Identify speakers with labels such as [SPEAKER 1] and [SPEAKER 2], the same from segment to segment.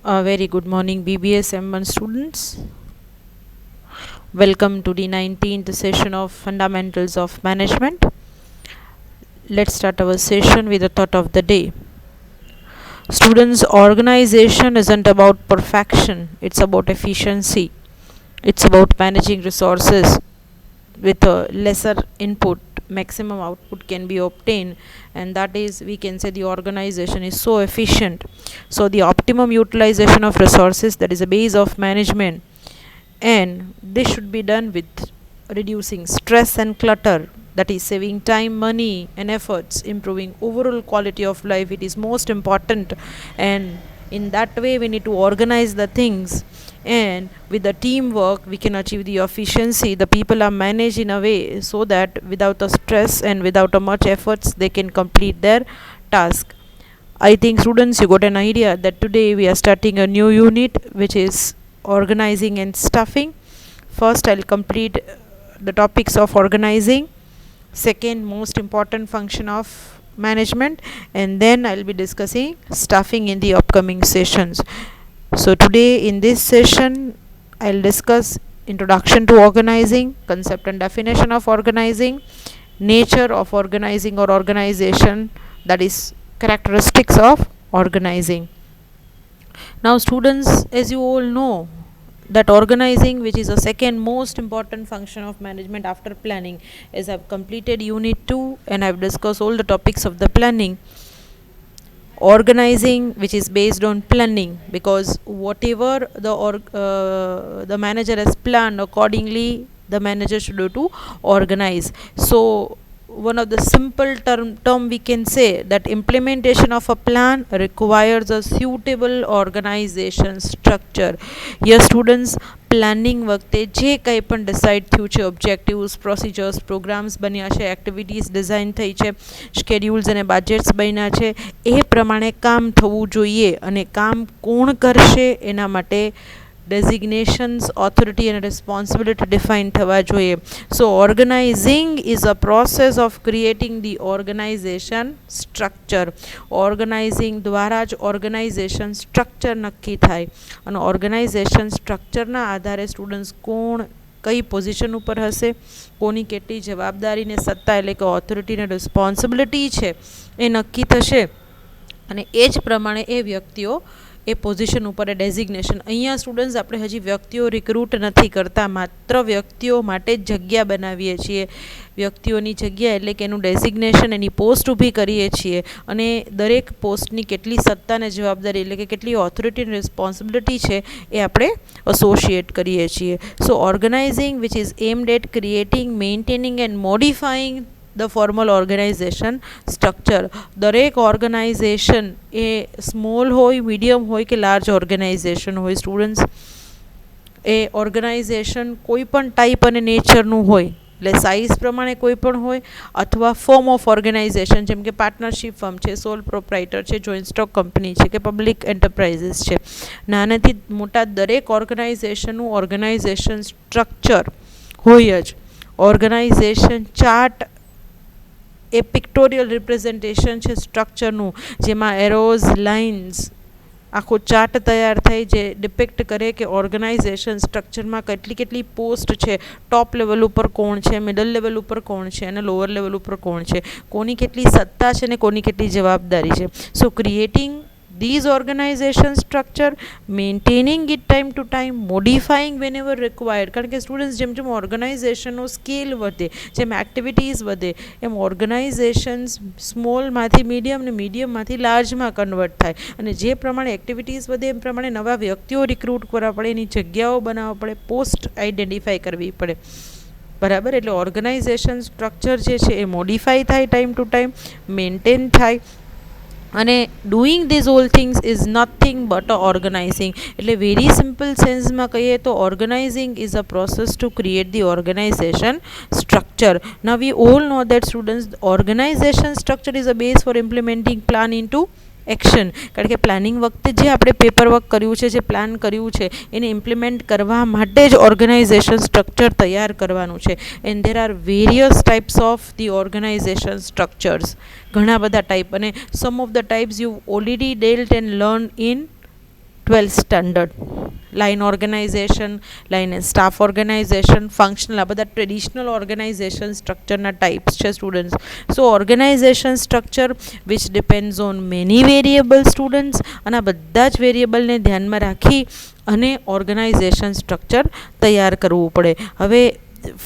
[SPEAKER 1] A very good morning, BBS M1 students. Welcome to the 19th session of Fundamentals of Management. Let's start our session with the thought of the day. Students, organization isn't about perfection, it's about efficiency. It's about managing resources with a lesser input, maximum output can be obtained, and that is, we can say, the organization is so efficient. So the optimum utilization of resources, that is a base of management, and this should be done with reducing stress and clutter, that is saving time, money and efforts, improving overall quality of life. It is most important, and in that way we need to organize the things, and with the teamwork we can achieve the efficiency. The people are managed in a way so that without a stress and without a much efforts they can complete their task. I think students, you got an idea that today we are starting a new unit, which is organizing and stuffing. First I'll complete the topics of organizing, second most important function of management, and then I'll be discussing stuffing in the upcoming sessions. So today in this session I'll discuss introduction to organizing, concept and definition of organizing, nature of organizing or organization, that is characteristics of organizing. Now students, as you all know, that organizing, which is the second most important function of management after planning, as I've completed unit 2 and I've discussed all the topics of the planning. Organizing, which is based on planning, because whatever the manager has planned, accordingly the manager should do to organize. So one of the simple term we can say that implementation of a plan requires a suitable organization structure. Here students, planning વખતે જે કંઈ પણ decide થયું છે, objectives, procedures, programs બન્યા છે, activities design થઈ છે, શેડ્યુલ્સ અને બજેટ્સ બન્યા છે, એ પ્રમાણે કામ થવું જોઈએ, અને કામ કોણ કરશે એના માટે designations, authority and responsibility defined થવા જોઈએ. So organizing is a process of creating the organization structure. Organizing દ્વારા જ organization structure નક્કી થાય, અને organization structure ના આધારે સ્ટુડન્ટ્સ કોણ કઈ પોઝિશન ઉપર હશે, કોની કેટલી જવાબદારી ને સત્તા એટલે કે ઓથોરિટી ને રિસ્પોન્સિબિલિટી છે એ નક્કી થશે, અને એ જ પ્રમાણે એ વ્યક્તિઓ એ પોઝિશન ઉપર એ ડેઝિગ્નેશન. અહીંયા સ્ટુડન્ટ્સ આપણે હજી વ્યક્તિઓ રિક્રુટ નથી કરતા, માત્ર વ્યક્તિઓ માટે જ જગ્યા બનાવીએ છીએ. વ્યક્તિઓની જગ્યા એટલે કે એનું ડેઝિગ્નેશન, એની પોસ્ટ ઊભી કરીએ છીએ, અને દરેક પોસ્ટની કેટલી સત્તા અને જવાબદારી એટલે કે કેટલી ઓથોરિટી અને રિસ્પોન્સિબિલિટી છે એ આપણે એસોસિએટ કરીએ છીએ. So organizing which is aimed at creating, maintaining and modifying the formal organization structure. દરેક ઓર્ગનાઇઝેશન એ સ્મોલ હોય, મીડિયમ હોય કે લાર્જ ઓર્ગનાઇઝેશન હોય, સ્ટુડન્ટ્સ એ ઓર્ગનાઇઝેશન કોઈ પણ ટાઈપ અને નેચરનું હોય, એટલે સાઇઝ પ્રમાણે કોઈ પણ હોય, અથવા ફોર્મ ઓફ ઓર્ગનાઇઝેશન, જેમ કે પાર્ટનરશિપ ફર્મ છે, સોલ પ્રોપ્રાઇટર છે, જોઈન્ટ સ્ટોક કંપની છે, કે પબ્લિક એન્ટરપ્રાઇઝીસ છે. નાનેથી મોટા દરેક ઓર્ગનાઇઝેશનનું ઓર્ગનાઇઝેશન સ્ટ્રક્ચર હોય જ. ઓર્ગનાઇઝેશન ચાર્ટ એ પિક્ટોરિયલ રિપ્રેઝન્ટેશન છે સ્ટ્રક્ચરનું, જેમાં એરોઝ, લાઇન્સ, આખો ચાર્ટ તૈયાર થઈ જે ડિપિક્ટ કરે કે ઓર્ગનાઇઝેશન સ્ટ્રક્ચરમાં કેટલી કેટલી પોસ્ટ છે, ટોપ લેવલ ઉપર કોણ છે, મિડલ લેવલ ઉપર કોણ છે, અને લોઅર લેવલ ઉપર કોણ છે, કોની કેટલી સત્તા છે ને કોની કેટલી જવાબદારી છે. સો creating these organization structure, maintaining it time to time, modifying whenever required. કારણ કે સ્ટુડન્ટ્સ જેમ જેમ ઓર્ગનાઇઝેશનનો સ્કેલ વધે, જેમ એક્ટિવિટીઝ વધે, એમ ઓર્ગનાઇઝેશન્સ સ્મોલમાંથી મીડિયમ ને મીડિયમમાંથી લાર્જમાં કન્વર્ટ થાય, અને જે પ્રમાણે એક્ટિવિટીઝ વધે એમ પ્રમાણે નવા વ્યક્તિઓ રિક્રુટ કરવા પડે, એની જગ્યાઓ બનાવવા પડે, પોસ્ટ આઈડેન્ટિફાઈ કરવી પડે. બરાબર, એટલે ઓર્ગનાઇઝેશન સ્ટ્રક્ચર જે છે એ મોડિફાઈ થાય ટાઈમ ટુ ટાઈમ, મેન્ટેન થાય, અને doing these all things is nothing but organizing. એટલે વેરી સિમ્પલ સેન્સમાં કહીએ તો organizing is a process to create the organization structure. Now we all know that students, organization structure is a base for implementing plan into action. કારણ કે planning વખતે જે આપણે paper work કર્યું છે, જે પ્લાન કર્યું છે, એને ઇમ્પ્લિમેન્ટ કરવા માટે જ ઓર્ગનાઇઝેશન સ્ટ્રક્ચર તૈયાર કરવાનું છે. And there are various types of the organization structures, ઘણા બધા ટાઈપ, અને some of the types you already dealt and learn in 12 standard. Line organization, line and staff organization, functional, આ બધા ટ્રેડિશનલ ઓર્ગેનાઇઝેશન સ્ટ્રક્ચરના types છે students. So organization structure which depends on many variable students, અને આ બધા જ વેરિયેબલને ધ્યાનમાં રાખી અને ઓર્ગેનાઇઝેશન સ્ટ્રક્ચર તૈયાર કરવું પડે. હવે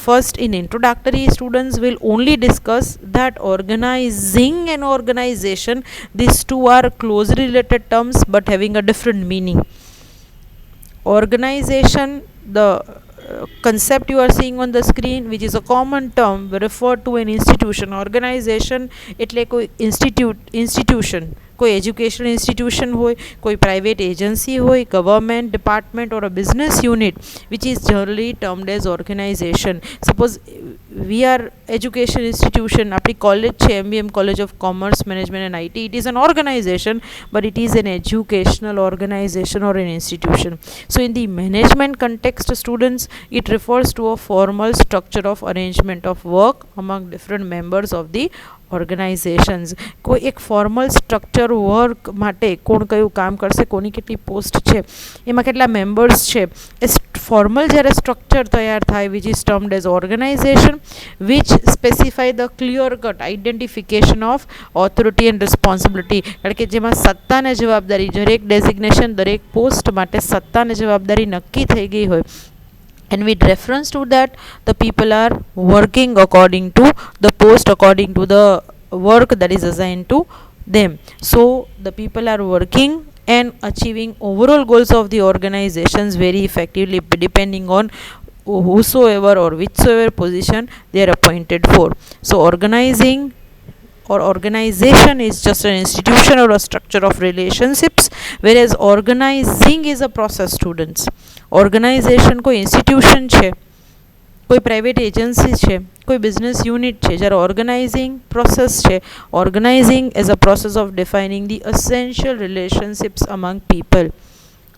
[SPEAKER 1] first in introductory, students will only discuss that organizing and organization, these two are closely related terms but having a different meaning. Organization, the concept you are seeing on the screen, which is a common term, refer to an institution. Organization એટલે કોઈ institution, કોઈ educational institution હોય, કોઈ private agency હોય, government department or a business unit which is generally termed as organization. Suppose we are education institution, આપણી college છે MBM college of commerce management and IT, it is an organization but it is an educational organization or an institution. So in the management context, students, it refers to a formal structure of arrangement of work among different members of the organisations. કોઈ એક formal structure work માટે કોણ કયું કામ કરશે, કોની કેટલી post છે, એમાં કેટલા મેમ્બર્સ છે, એ ફોર્મલ જ્યારે સ્ટ્રક્ચર તૈયાર થાય which is termed as organization, which specify the clear cut identification of authority and responsibility. કારણ કે જેમાં સત્તા અને જવાબદારી, દરેક ડેઝિગ્નેશન, દરેક પોસ્ટ માટે સત્તા અને જવાબદારી નક્કી થઈ ગઈ હોય. And with reference to that, the people are working according to the post, according to the work that is assigned to them. So the people are working and achieving overall goals of the organizations very effectively, depending on whosoever or whichsoever position they are appointed for. So organizing or organization is just an institution or a structure of relationships, whereas organizing is a process, students. Organization કોઈ institution છે, કોઈ private agency છે, કોઈ business unit છે, જ્યારે organizing process છે. Organizing as a process of defining the essential relationships among people.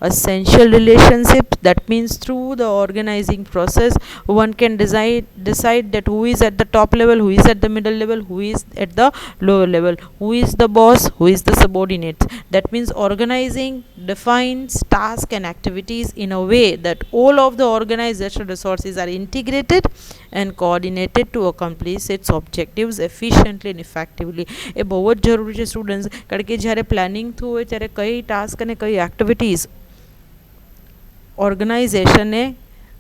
[SPEAKER 1] Essential relationships, that means through the organizing process one can decide that who is at the top level, who is at the middle level, who is at the lower level, who is the boss, who is the subordinate. That means organizing defines tasks and activities in a way that all of the organizational resources are integrated and coordinated to accomplish its objectives efficiently and effectively. એ બહુ જ જરૂરી છે students, કારણ કે જ્યારે planning થયું હોય ત્યારે કઈ ટાસ્ક અને કઈ એક્ટિવિટીઝ ઓર્ગેનાઇઝેશને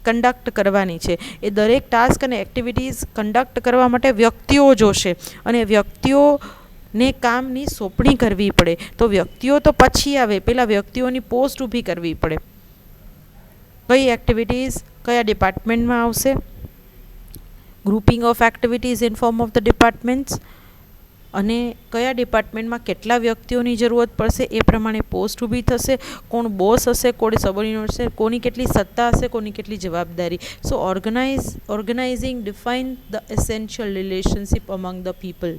[SPEAKER 1] કંડક્ટ કરવાની છે, એ દરેક ટાસ્ક અને એક્ટિવિટીઝ કંડક્ટ કરવા માટે વ્યક્તિઓ જોશે, અને વ્યક્તિઓને કામની સોંપણી કરવી પડે. તો વ્યક્તિઓ તો પછી આવે, પહેલાં વ્યક્તિઓની પોસ્ટ ઊભી કરવી પડે. કઈ એક્ટિવિટીઝ કયા ડિપાર્ટમેન્ટમાં આવશે, grouping of activities in form of the departments, અને કયા ડિપાર્ટમેન્ટમાં કેટલા વ્યક્તિઓની જરૂરત પડશે એ પ્રમાણે પોસ્ટ ઊભી થશે, કોણ બોસ હશે, કોણ સબોર્ડિનેટ હશે, કોની કેટલી સત્તા હશે, કોની કેટલી જવાબદારી. So organizing define the essential relationship among the people.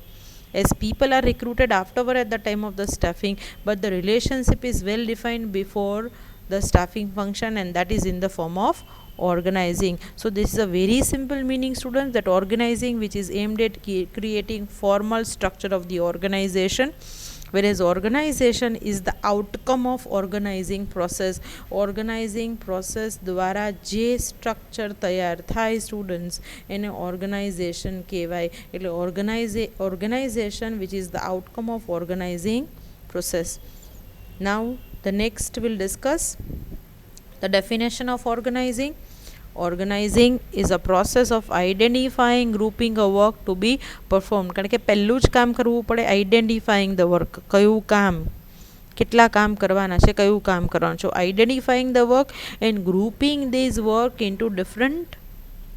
[SPEAKER 1] As people are recruited afterward at the time of the staffing, but the relationship is well defined before the staffing function, and that is in the form of organizing. So this is a very simple meaning, students, that organizing which is aimed at creating formal structure of the organization, whereas organization is the outcome of organizing process. Organizing process દ્વારા જે structure તૈયાર થાય students એને organisation કહેવાય. એટલે organization which is the outcome of organizing process. Now the next we'll discuss the definition of organizing. Organizing is a process of identifying, grouping a work to be performed. કારણ કે પહેલું જ કામ કરવું પડે, આઈડેન્ટિફાઈંગ ધ વર્ક, કયું કામ, કેટલા કામ કરવાના છે, કયું કામ કરવાનું છે. Identifying the work and grouping these work into different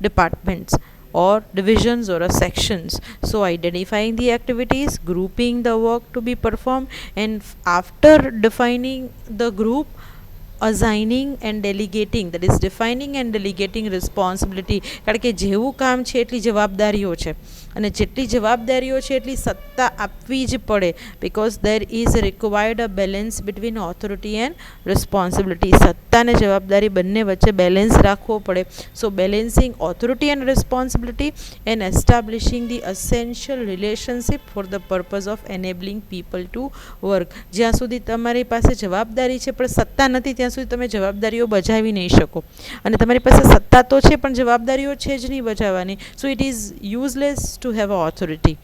[SPEAKER 1] departments or divisions or sections. So identifying the activities, grouping the work to be performed, and after defining the group, assigning and delegating, that is defining and delegating responsibility. કારણ કે જેવું કામ છે એટલી જવાબદારીઓ છે, અને જેટલી જવાબદારીઓ છે એટલી સત્તા આપવી જ પડે, because there is required a balance between authority and responsibility. સત્તા અને જવાબદારી બંને વચ્ચે બેલેન્સ રાખવો પડે. So balancing authority and responsibility and establishing the essential relationship for the purpose of enabling people to work. જ્યાં સુધી તમારી પાસે જવાબદારી છે પણ સત્તા નથી ત્યાં ત્યાં સુધી તમે જવાબદારીઓ બજાવી નહીં શકો. અને તમારી પાસે સત્તા તો છે પણ જવાબદારીઓ છે જ નહીં બજાવવાની. So it is useless to have a authority.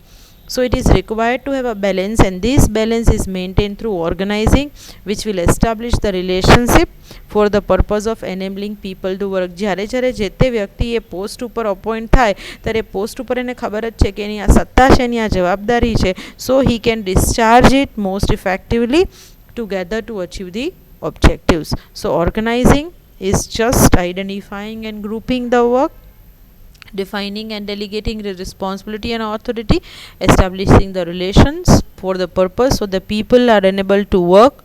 [SPEAKER 1] So it is required to have a balance, and this balance is maintained through organizing, which will establish the relationship for the purpose of enabling people to work. જ્યારે જ્યારે જે તે વ્યક્તિ એ post ઉપર appoint થાય ત્યારે post ઉપર એને ખબર જ છે કે એની આ સત્તા છે, એની આ જવાબદારી છે. સો he can discharge it most effectively together to achieve the objectives. So organizing is just identifying and grouping the work, defining and delegating the responsibility and authority, establishing the relations for the purpose so the people are enabled to work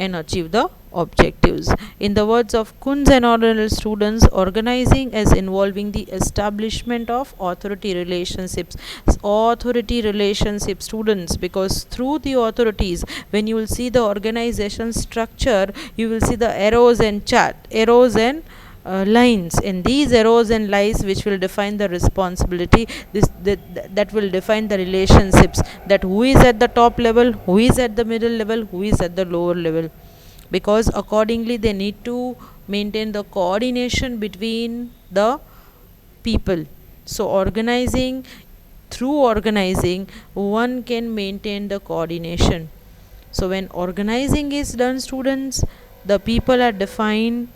[SPEAKER 1] and achieve the objectives. In the words of Kunz and ordinary students, organizing is involving the establishment of authority relationships. Authority relationship students, because through the authorities, when you will see the organization structure, you will see the arrows and lines, and these arrows and lines which will define the responsibility, that will define the relationships, that who is at the top level, who is at the middle level, who is at the lower level, because accordingly they need to maintain the coordination between the people. So through organizing one can maintain the coordination. So when organizing is done, students, the people are defined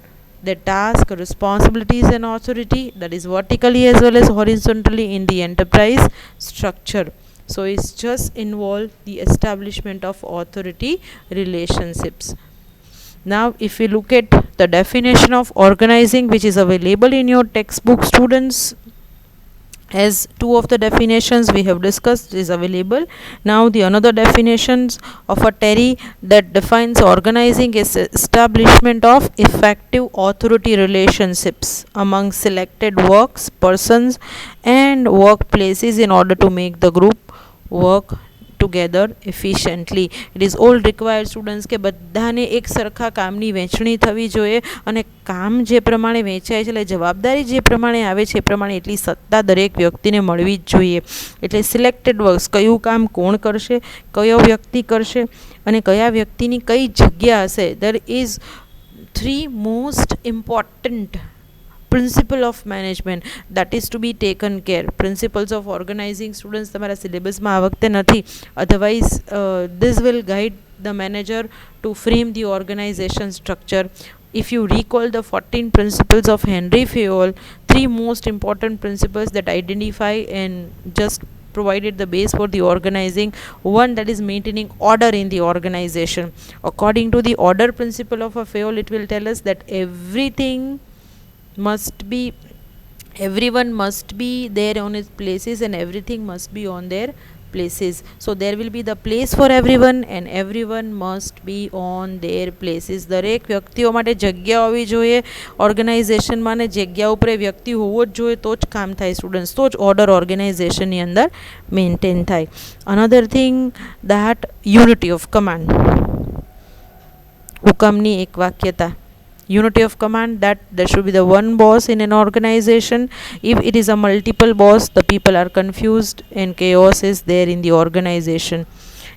[SPEAKER 1] the task, responsibilities and authority, that is vertically as well as horizontally in the enterprise structure. So it's just involve the establishment of authority relationships. Now if we look at the definition of organizing, which is available in your textbook, students, as two of the definitions we have discussed is available. Now the another definitions of a TERI that defines organizing is establishment of effective authority relationships among selected works, persons and workplaces in order to make the group work together efficiently. It is all required, students, કે બધાને એક સરખા કામની વહેંચણી થવી જોઈએ અને કામ જે પ્રમાણે વહેંચાય છે એટલે જવાબદારી જે પ્રમાણે આવે છે એ પ્રમાણે એટલી સત્તા દરેક વ્યક્તિને મળવી જ જોઈએ. એટલે સિલેક્ટેડ વર્ક્સ, કયું કામ કોણ કરશે, કયો વ્યક્તિ કરશે અને કયા વ્યક્તિની કઈ જગ્યા હશે. there is 3 most important principle of management that is to be taken care. Principles of organizing, students, તમારા સિલેબસમાં આ વખતે નથી, otherwise this will guide the manager to frame the organization structure. If you recall the 14 principles of Henry Fayol, 3 most important principles that identify and just provided the base for the organizing. One, that is maintaining order in the organization. According to the order principle of a Fayol, it will tell us that everyone must be there on its places and everything must be on their places. So there will be the place for everyone and everyone must be on their places. દરેક વ્યક્તિઓ માટે જગ્યા હોવી જોઈએ ઓર્ગેનાઇઝેશનમાં, ને જગ્યા ઉપર વ્યક્તિ હોવો જ જોઈએ તો જ કામ થાય સ્ટુડન્ટ્સ, તો જ ઓર્ડર ઓર્ગેનાઇઝેશનની અંદર મેન્ટેન થાય. Another thing that unity of command, હુકમની એક વાક્યતા. Unity of command, that there should be the one boss in an organization. If it is a multiple boss, the people are confused and chaos is there in the organization.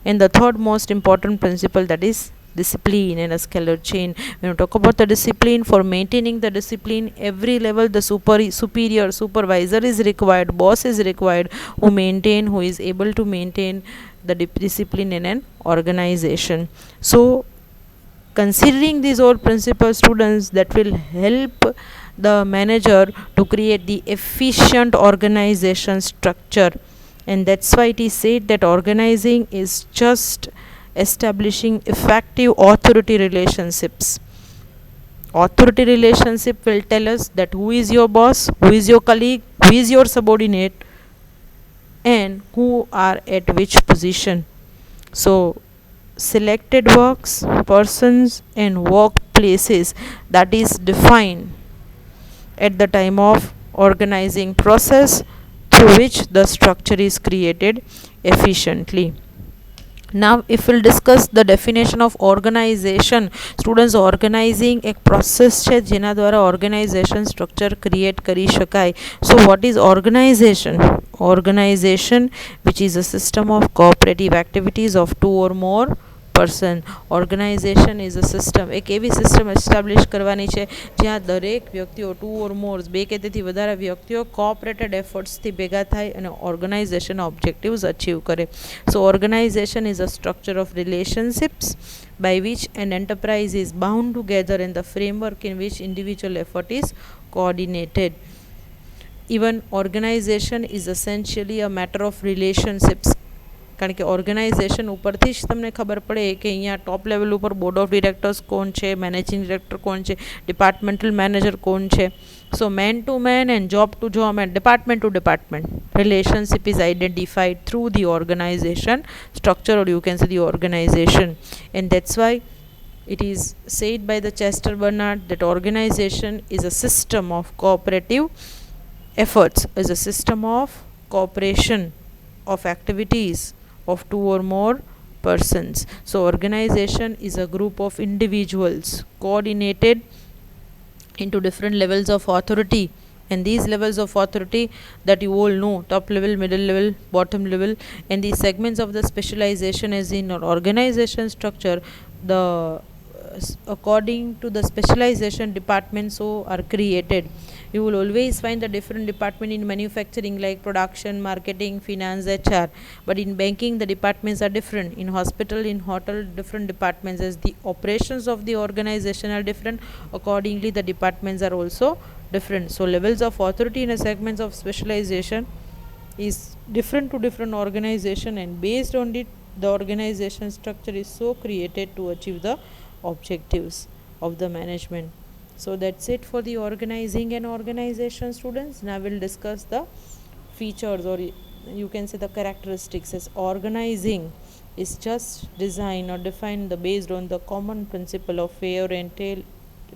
[SPEAKER 1] And the third most important principle, that is discipline and a scalar chain. When we talk about the discipline, for maintaining the discipline, every level the superior supervisor is required, boss is required, who is able to maintain the discipline in an organization. So considering these all principles, students, that will help the manager to create the efficient organization structure. And that's why it is said that organizing is just establishing effective authority relationships. Authority relationship will tell us that who is your boss, who is your colleague, who is your subordinate, and who are at which position. So selected works, persons and workplaces, that is defined at the time of organizing process through which the structure is created efficiently. Now if we'll discuss the definition of organization, students, organizing એક process છે જેના દ્વારા organisation structure create કરી શકાય. So what is organization? Organization, which is a system of cooperative activities of 2 or more person. Organization is a system. એક એવી system establish કરવાની છે જ્યાં દરેક વ્યક્તિઓ 2 or more 2 કે તેથી વધારે વ્યક્તિઓ કોઓપરેટેડ એફર્ટ્સથી ભેગા થાય અને ઓર્ગેનાઇઝેશનના ઓબ્જેક્ટિવ્સ અચીવ કરે. So organization is a structure of relationships by which an enterprise is bound together in the framework in which individual effort is coordinated. Even organization is essentially a matter of relationships. કારણ કે organisation ઉપરથી જ તમને ખબર પડે કે અહીંયા top level ઉપર બોર્ડ ઓફ ડિરેક્ટર્સ કોણ છે, મેનેજિંગ ડિરેક્ટર કોણ છે, ડિપાર્ટમેન્ટલ મેનેજર કોણ છે. So man to man and job to job and department to department relationship is identified through the organization structure, or you can say the organization. And that's why it is said by the Chester Bernard that organization is a system of cooperative efforts, is a system of cooperation of activities of 2 or more persons. So organization is a group of individuals coordinated into different levels of authority, and these levels of authority that you all know, top level, middle level, bottom level, and these segments of the specialization is in an organization structure. The according to the specialization departments so are created. You will always find the different department in manufacturing like production, marketing, finance, HR, but in banking the departments are different. In hospital, in hotel, different departments. As the operations of the organization are different, accordingly the departments are also different. So levels of authority in a segments of specialization is different to different organization, and based on it the organization structure is so created to achieve the objectives of the management. So that's it for the organizing and organization, students. Now we'll discuss the features, or you can say the characteristics. As organizing is just design or define the based on the common principle of fair and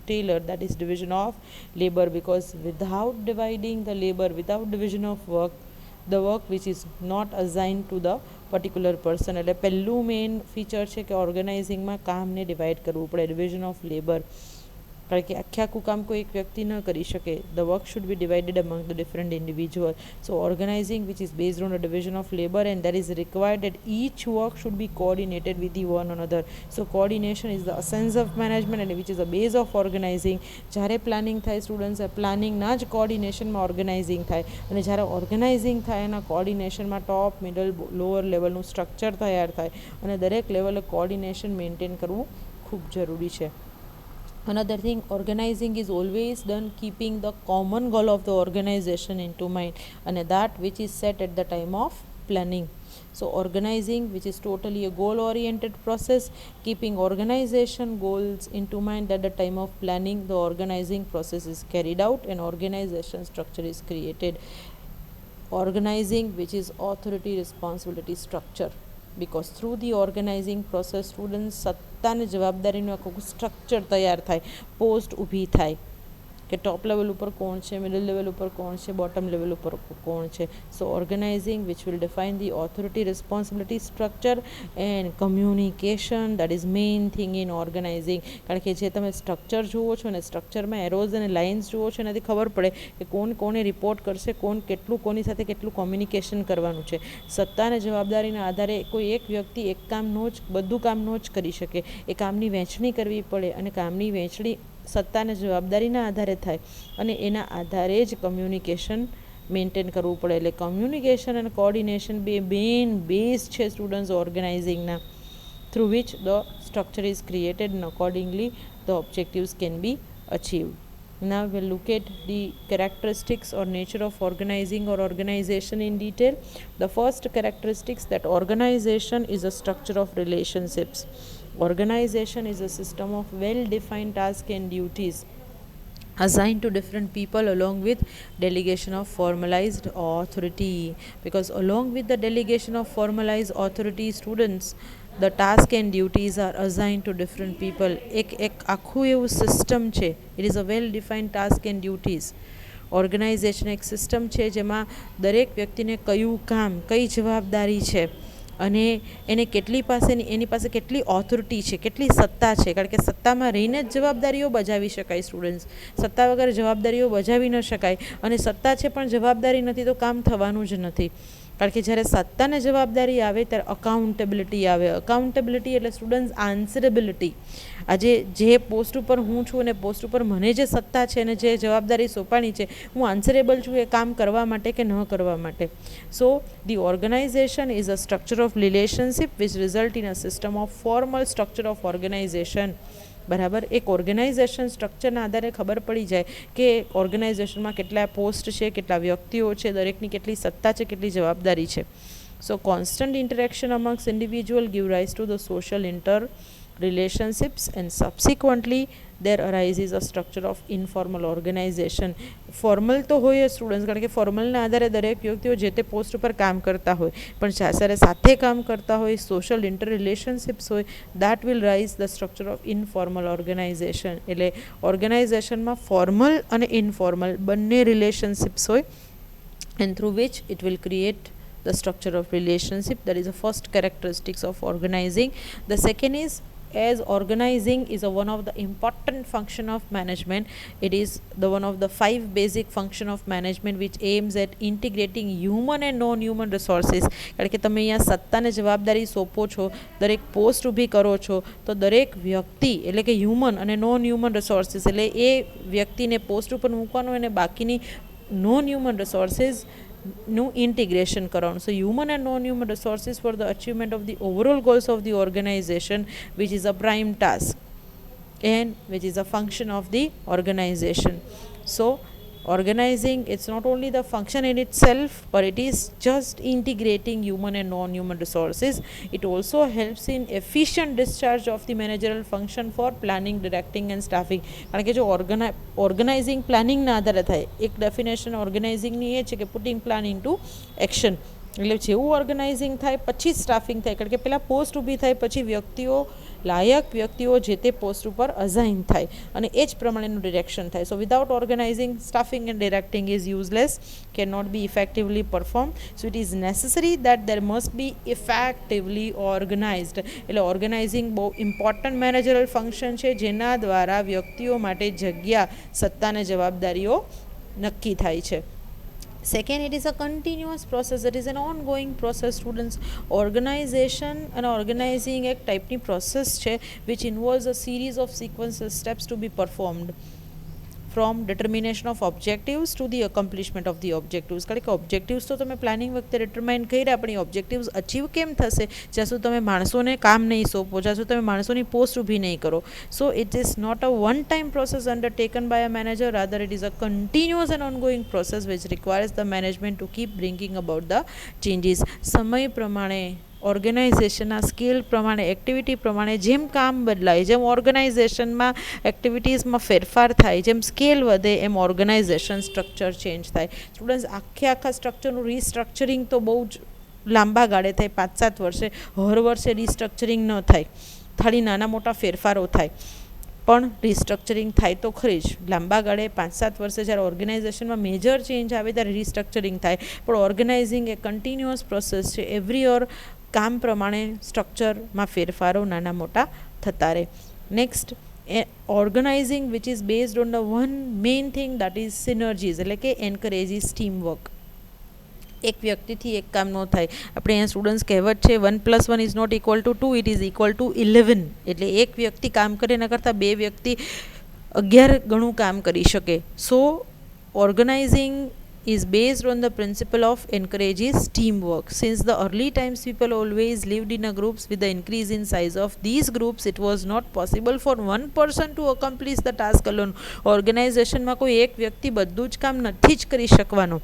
[SPEAKER 1] tailor, that is division of labor, because without dividing the labor, without division of work, the work which is not assigned to the particular person. એટલે પહેલું main feature છે કે ઓર્ગેનાઇઝિંગમાં કામને divide કરવું પડે, division of labour. કારણ કે આખું કામ કોઈ એક વ્યક્તિ ન કરી શકે. The work should be divided among the different individual. So organizing which is based on a division of labour, and that is required that each work should be coordinated with the one another. So coordination is the essence of management, and which is the base of organizing. જ્યારે planning થાય students, પ્લાનિંગના જ કોર્ડિનેશનમાં organising થાય, અને જ્યારે organising થાય એના કોર્ડિનેશનમાં ટોપ, middle, lower લેવલનું structure તૈયાર થાય, અને દરેક લેવલે કોર્ડિનેશન મેન્ટેન કરવું ખૂબ જરૂરી છે. Another thing, organizing is always done keeping the common goal of the organization into mind, and that which is set at the time of planning. So organizing, which is totally a goal oriented process, keeping organization goals into mind at the time of planning, the organizing process is carried out and organization structure is created. Organizing, which is authority responsibility structure, because through the organizing process students સત્તાને જવાબદારીનું આખું structure તૈયાર થાય, post ઊભી થાય કે top level ઉપર કોણ છે, middle level ઉપર કોણ છે, બોટમ લેવલ ઉપર કોણ છે. So organizing which will define the authority responsibility structure and communication, that is main thing in organizing. કારણ કે જે તમે સ્ટ્રક્ચર જુઓ છો ને, સ્ટ્રક્ચરમાં એરોઝ અને લાઇન્સ જુઓ છો, એનાથી ખબર પડે કે કોણ કોને રિપોર્ટ કરશે, કોણ કેટલું કોની સાથે કેટલું કોમ્યુનિકેશન કરવાનું છે. સત્તાને જવાબદારીના આધારે કોઈ એક વ્યક્તિ એક કામ બધું કામ નો જ કરી શકે. એ કામની વહેંચણી કરવી પડે, અને કામની વહેંચણી સત્તાને જવાબદારીના આધારે થાય, અને એના આધારે જ કમ્યુનિકેશન મેન્ટેન કરવું પડે. એટલે કમ્યુનિકેશન અને કોર્ડિનેશન બે મેઇન બેઝ છે સ્ટુડન્ટ્સ ઓર્ગેનાઇઝિંગના, through which the structure is created and accordingly the objectives can be achieved. Now we'll look at the characteristics or nature of organizing or organization in detail. The first characteristics, that organization is a structure of relationships. Organization is a system of well-defined tasks and duties assigned to different people along with delegation of formalized authority. Because along with the delegation of formalized authority, students, the task and duties are assigned to different people. એક આખું એવું system છે. It is a well-defined task and duties. Organization એક system છે જેમાં દરેક વ્યક્તિને કયું કામ, કઈ જવાબદારી છે, અને એને એની પાસે કેટલી ઓથોરિટી છે, કેટલી સત્તા છે. કારણ કે સત્તામાં રહીને જ જવાબદારીઓ બજાવી શકાય સ્ટુડન્ટ્સ. સત્તા વગર જવાબદારીઓ બજાવી ન શકાય, અને સત્તા છે પણ જવાબદારી નથી તો કામ થવાનું જ નથી. કારણ કે જ્યારે સત્તાને જવાબદારી આવે ત્યારે અકાઉન્ટેબિલિટી આવે. અકાઉન્ટેબિલિટી એટલે સ્ટુડન્ટ્સ આન્સરેબિલિટી. આજે જે પોસ્ટ ઉપર હું છું અને પોસ્ટ ઉપર મને જે સત્તા છે અને જે જવાબદારી સોંપાણી છે, હું આન્સરેબલ છું એ કામ કરવા માટે કે ન કરવા માટે. So the organization is a structure of relationship which result in a system of formal structure of organization. બરાબર, એક ઓર્ગેનાઇઝેશન સ્ટ્રક્ચરના આધારે ખબર પડી જાય કે ઓર્ગેનાઇઝેશનમાં કેટલા પોસ્ટ છે, કેટલા વ્યક્તિઓ છે, દરેકની કેટલી સત્તા છે, કેટલી જવાબદારી છે. So constant interaction amongst individual give rise to the social inter relationships and subsequently there arises a structure of informal organization. Formal તો હોય સ્ટુડન્ટ્સ, કારણ કે ફોર્મલના આધારે દરેક વ્યક્તિઓ જે તે પોસ્ટ ઉપર કામ કરતા હોય, પણ જ્યારે સાથે કામ કરતા હોય, સોશિયલ ઇન્ટર રિલેશનશિપ્સ હોય, that will rise the structure of informal organization. એટલે ઓર્ગેનાઇઝેશનમાં ફોર્મલ અને ઇનફોર્મલ બંને રિલેશનશિપ્સ હોય, and through which it will create the structure of relationship. That is the first characteristics of organizing. The second is, as organizing is one of the important function of management, it is the one of the 5 basic function of management which aims at integrating human and non-human resources. કારણ કે તમે અહીંયા સત્તાને જવાબદારી સોંપો છો, દરેક post ઊભી કરો છો, તો દરેક વ્યક્તિ એટલે કે હ્યુમન અને નોન હ્યુમન રિસોર્સિસ, એટલે એ વ્યક્તિને પોસ્ટ ઉપર મૂકવાનું અને બાકીની નોન હ્યુમન રિસોર્સિસ નું ઇન્ટિગ્રેશન કરવાનું. So human and non human resources for the achievement of the overall goals of the organization which is a prime task and which is a function of the organization. So organizing, it's not only the function in itself, but it is just integrating human and non-human resources. It also helps in efficient discharge of the managerial function for planning, directing and staffing. કારણ કે જો organising પ્લાનિંગના આધારે થાય. એક definition ઓર્ગેનાઇઝિંગની એ છે કે putting plan into action. એટલે જેવું ઓર્ગેનાઇઝિંગ થાય પછી સ્ટાફિંગ થાય, કારણ કે પહેલાં પોસ્ટ ઊભી થાય પછી વ્યક્તિઓ, લાયક વ્યક્તિઓ જે તે પોસ્ટ ઉપર અઝાઇન થાય અને એ જ પ્રમાણેનું ડિરેક્શન થાય. So without organizing, staffing and directing is useless, can not be effectively perform. So it is necessary that there must be effectively organized. એટલે ઓર્ગેનાઇઝિંગ બહુ ઇમ્પોર્ટન્ટ મેનેજરલ ફંક્શન છે, જેના દ્વારા વ્યક્તિઓ માટે જગ્યા, સત્તા અને જવાબદારીઓ નક્કી થાય છે. Second, it is a continuous process. It is an ongoing process, students. Organization and organizing એક ટાઈપની પ્રોસેસ છે which involves a series of sequences steps to be performed from determination of objectives to the accomplishment of the objectives. કારણ કે objectives તો તમે planning વખતે determine કર્યા, પણ એ ઓબ્જેક્ટિવ્સ અચીવ કેમ થશે જ્યાં સુધી તમે માણસોને કામ નહીં સોંપો, જ્યાં સુધી તમે માણસોની પોસ્ટ ઊભી નહીં કરો. So it is not a one time process undertaken by a manager, rather it is a continuous and ongoing process which requires the management to keep bringing about the changes. સમય પ્રમાણે, ઓર્ગેનાઇઝેશનના scale પ્રમાણે, activity પ્રમાણે જેમ કામ બદલાય, જેમ ઓર્ગેનાઇઝેશનમાં એક્ટિવિટીઝમાં ફેરફાર થાય, જેમ સ્કેલ વધે, એમ ઓર્ગેનાઇઝેશન સ્ટ્રક્ચર ચેન્જ થાય. સ્ટુડન્ટ્સ, આખા સ્ટ્રક્ચરનું રિસ્ટ્રક્ચરિંગ તો બહુ જ લાંબા ગાળે થાય, 5-7 વર્ષે, હર વર્ષે રિસ્ટ્રક્ચરિંગ ન થાય, ખાલી નાના મોટા ફેરફારો થાય, પણ રિસ્ટ્રક્ચરિંગ થાય તો ખરી જ. લાંબા ગાળે 5-7 વર્ષે જ્યારે ઓર્ગેનાઇઝેશનમાં મેજર ચેન્જ આવે ત્યારે રિસ્ટ્રક્ચરિંગ થાય, પણ ઓર્ગેનાઇઝિંગ એ કન્ટિન્યુઅસ પ્રોસેસ છે. એવરી યર કામ પ્રમાણે સ્ટ્રક્ચરમાં ફેરફારો નાના મોટા થતા રહે. Next, organizing which is based on the one main thing, that is synergies, એટલે કે એન્કરેજીસ ટીમ વર્ક. એક વ્યક્તિથી એક કામ ન થાય. આપણે અહીંયા સ્ટુડન્ટ્સ કહેવત છે 1+1 is not equal to 2, it is equal to 11. એટલે એક વ્યક્તિ કામ કરે એના કરતાં 2 વ્યક્તિ 11 ગણું કામ કરી શકે. સો organising is based on the principle of encourages teamwork. Since the early times, people always lived in a groups. With the increase in size of these groups, it was not possible for one person to accomplish the task alone. Organization માં કોઈ એક વ્યક્તિ બધું જ કામ નથી જ કરી શકવાનો.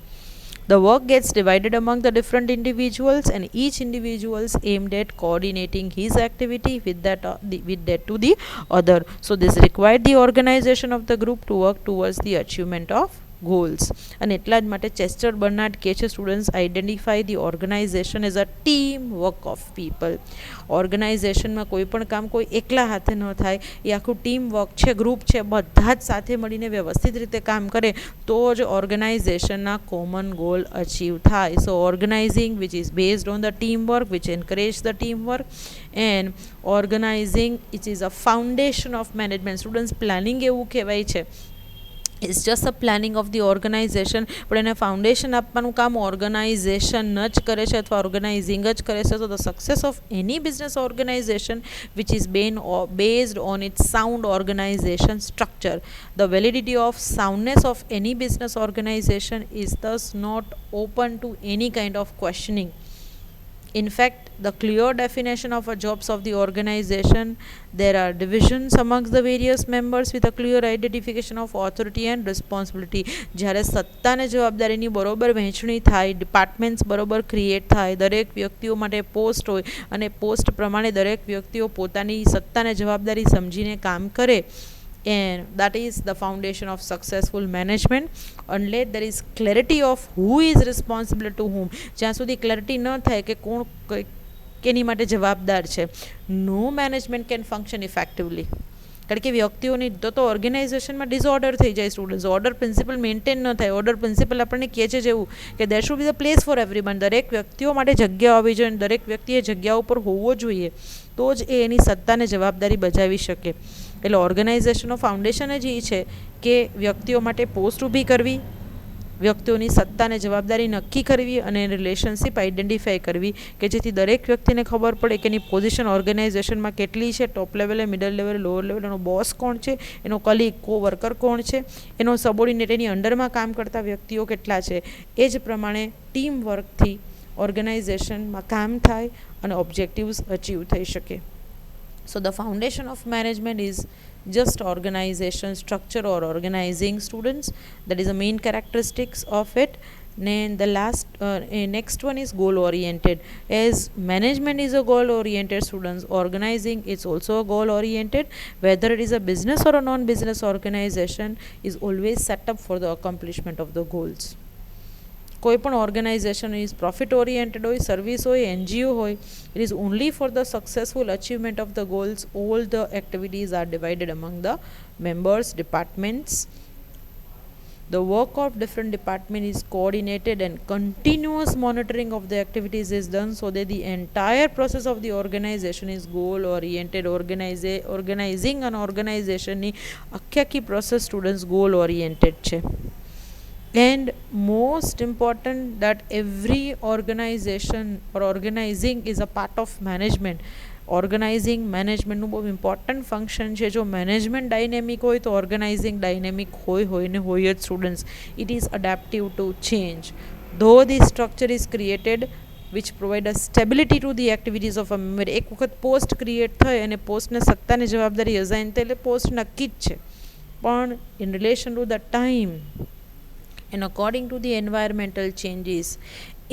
[SPEAKER 1] The work gets divided among the different individuals, and each individual is aimed at coordinating his activity with that to the other. So this required the organization of the group to work towards the achievement of goals. અને એટલા જ માટે Chester Barnard કહે છે, students, identify the organization as a team work of people. ઓર્ગેનાઇઝેશનમાં કોઈ પણ કામ કોઈ એકલા હાથે ન થાય, એ આખું ટીમ વર્ક છે, ગ્રુપ છે, બધા જ સાથે મળીને વ્યવસ્થિત રીતે કામ કરે તો જ ઓર્ગેનાઇઝેશનના કોમન ગોલ અચીવ થાય. So organizing which is based on the team work which encourage the team work, and organizing it is a foundation of management. Students, planning એવું કહેવાય છે it's just a planning of the organization, પણ એને foundation આપવાનું કામ organisation જ કરે છે અથવા ઓર્ગનાઇઝિંગ જ કરે છે. તો the success of any business organization which is based on its sound organization structure. The validity of soundness of any business organization is thus not open to any kind of questioning. In fact, the clear definition of a jobs of the organization, there are divisions amongst the various members with a clear identification of authority and responsibility. જ્યારે સત્તા અને જવાબદારીની બરોબર વહેંચણી થાય, departments બરોબર create થાય, દરેક વ્યક્તિઓ માટે પોસ્ટ હોય અને પોસ્ટ પ્રમાણે દરેક વ્યક્તિઓ પોતાની સત્તા અને જવાબદારી સમજીને કામ કરે, and that is the foundation of successful management. Unless there is clarity of who is responsible to whom, જ્યાં સુધી ક્લેરિટી ન થાય કે કોણ કેની માટે જવાબદાર છે, નો મેનેજમેન્ટ કેન ફંક્શન ઇફેક્ટિવલી. કારણ કે વ્યક્તિઓની તો ઓર્ગેનાઇઝેશનમાં ડિસઓર્ડર થઈ જાય સ્ટુડન્ટ્સ. ઓર્ડર પ્રિન્સિપલ મેન્ટેન ન થાય. ઓર્ડર પ્રિન્સિપલ આપણને કહે છે જેવું કે દેર should be the place four everyone. દરેક વ્યક્તિઓ માટે જગ્યા હોવી જોઈએ, દરેક વ્યક્તિએ જગ્યા ઉપર હોવો જોઈએ, તો જ એ એની સત્તાને જવાબદારી બજાવી શકે. એટલે ઓર્ગેનાઇઝેશનનો ફાઉન્ડેશન જ એ છે કે વ્યક્તિઓ માટે પોસ્ટ ઊભી કરવી, વ્યક્તિઓની સત્તાને જવાબદારી નક્કી કરવી અને રિલેશનશિપ આઈડેન્ટિફાઈ કરવી કે જેથી દરેક વ્યક્તિને ખબર પડે કે એની પોઝિશન ઓર્ગેનાઇઝેશનમાં કેટલી છે, ટોપ લેવલે, મિડલ લેવલે, લોઅર લેવલે, એનો બોસ કોણ છે, એનો કલીગ કો વર્કર કોણ છે, એનો સબોર્ડિનેટ એની અંડરમાં કામ કરતા વ્યક્તિઓ કેટલા છે. એ જ પ્રમાણે ટીમ વર્કથી ઓર્ગેનાઇઝેશનમાં કામ થાય અને ઓબ્જેક્ટિવ્સ અચીવ થઈ શકે. So the foundation of management is just organization structure or organizing students. That is the main characteristics of it. Then the next one is goal oriented. As management is a goal oriented students, organizing is also a goal oriented. Whether it is a business or a non-business organization is always set up for the accomplishment of the goals. કોઈ પણ organization is profit oriented હોય, service હોય, NGO હોય, it is only for the successful achievement of the goals. All the activities are divided among the members, departments. The work of different department is coordinated and continuous monitoring of the activities is done so that the entire process of the organization is goal oriented. Organizing an organization ની આખી process students goal oriented છે. And most important that every organization or organizing is a part of management. Organizing મેનેજમેન્ટનું બહુ important function છે. જો management dynamic હોય તો organising dynamic હોય ને હોય જ students. It is adaptive to change. Though the structure is created which provide a stability to the activities of a member. એક વખત પોસ્ટ ક્રિએટ થઈ અને પોસ્ટને સત્તાની જવાબદારી અસાઇન થઈ એટલે પોસ્ટ નક્કી જ છે, પણ in relation to the time and according to the environmental changes,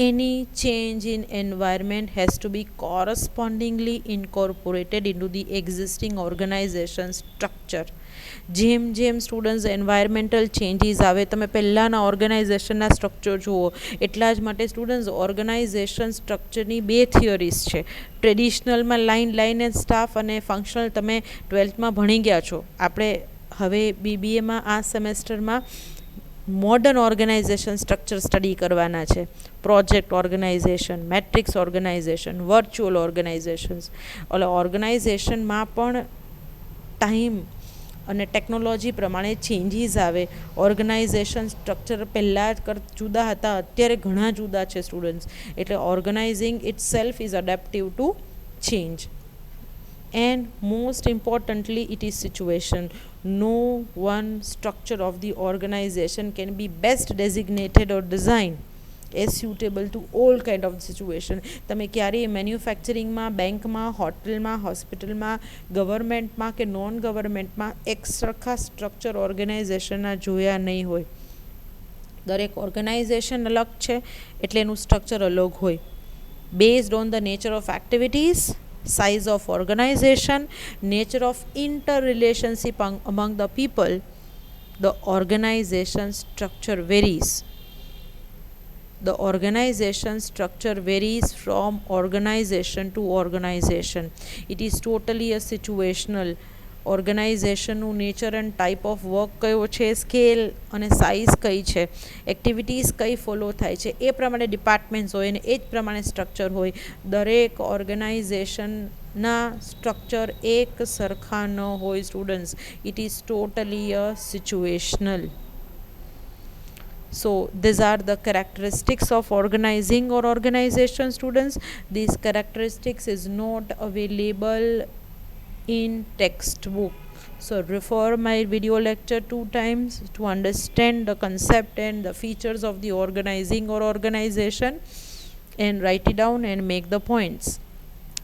[SPEAKER 1] any change in environment has to be correspondingly incorporated into the existing organization structure. જેમ જેમ સ્ટુડન્ટ્સ એન્વાયરમેન્ટલ ચેન્જીસ આવે, તમે પહેલાંના ઓર્ગેનાઇઝેશનના સ્ટ્રક્ચર જુઓ, એટલા જ માટે સ્ટુડન્ટ્સ ઓર્ગેનાઇઝેશન સ્ટ્રક્ચરની બે થિયરીઝ છે. ટ્રેડિશનલમાં લાઇન એન્ડ સ્ટાફ અને ફંક્શનલ તમે 12th ભણી ગયા છો. આપણે હવે બીબીએમાં આ સેમેસ્ટરમાં મોડર્ન ઓર્ગેનાઇઝેશન સ્ટ્રક્ચર સ્ટડી કરવાના છે. Project organization, matrix organization, virtual organizations. એટલે ઓર્ગેનાઇઝેશનમાં પણ ટાઈમ અને ટેકનોલોજી પ્રમાણે ચેન્જીસ આવે. ઓર્ગેનાઇઝેશન સ્ટ્રક્ચર પહેલાં જુદા હતા, અત્યારે ઘણા જુદા છે સ્ટુડન્ટ્સ. એટલે organizing itself is adaptive to change. And most importantly, it is situation. No one structure of the organization can be best designated or designed as suitable to all kind of situation. તમે ક્યારેય મેન્યુફેક્ચરિંગમાં, બેંકમાં, હોટલમાં, હોસ્પિટલમાં, ગવર્મેન્ટમાં કે non ગવર્મેન્ટમાં એક સરખા structure ઓર્ગેનાઇઝેશનના જોયા નહીં હોય. દરેક ઓર્ગેનાઇઝેશન અલગ છે એટલે એનું સ્ટ્રક્ચર અલગ હોય. Based on the nature of activities, size of organization, nature of interrelationship among the people, the organization structure varies. The organization structure varies from organization to organization. It is totally a situational. ઓર્ગેનાઇઝેશનનું nature and type of work કયો છે, scale અને size કઈ છે, activities કઈ follow થાય છે, એ પ્રમાણે ડિપાર્ટમેન્ટ્સ હોય અને એ જ પ્રમાણે સ્ટ્રક્ચર હોય. દરેક ઓર્ગેનાઇઝેશનના સ્ટ્રક્ચર એક સરખા ન હોય students. It is totally a situational. So these are the characteristics of organizing or organization, students. These characteristics is not available in textbook. So refer my video lecture 2 times to understand the concept and the features of the organizing or organization, and write it down and make the points.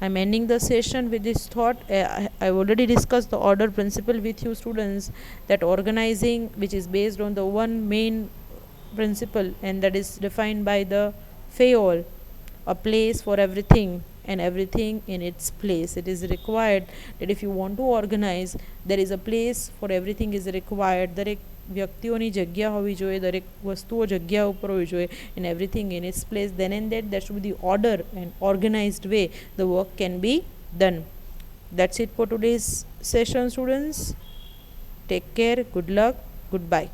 [SPEAKER 1] I'm ending the session with this thought. I've already discussed the order principle with you, students, that organizing, which is based on the one main principle, and that is defined by the Fayol, a place for everything and everything in its place. It is required that if you want to organize, there is a place for everything is required. દરેક વ્યક્તિઓની જગ્યા હોવી જોઈએ, દરેક વસ્તુઓ જગ્યા ઉપર હોવી જોઈએ, and everything in its place. Then and that there should be the order and organized way the work can be done. That's it for today's session, students. Take care. Good luck. Goodbye.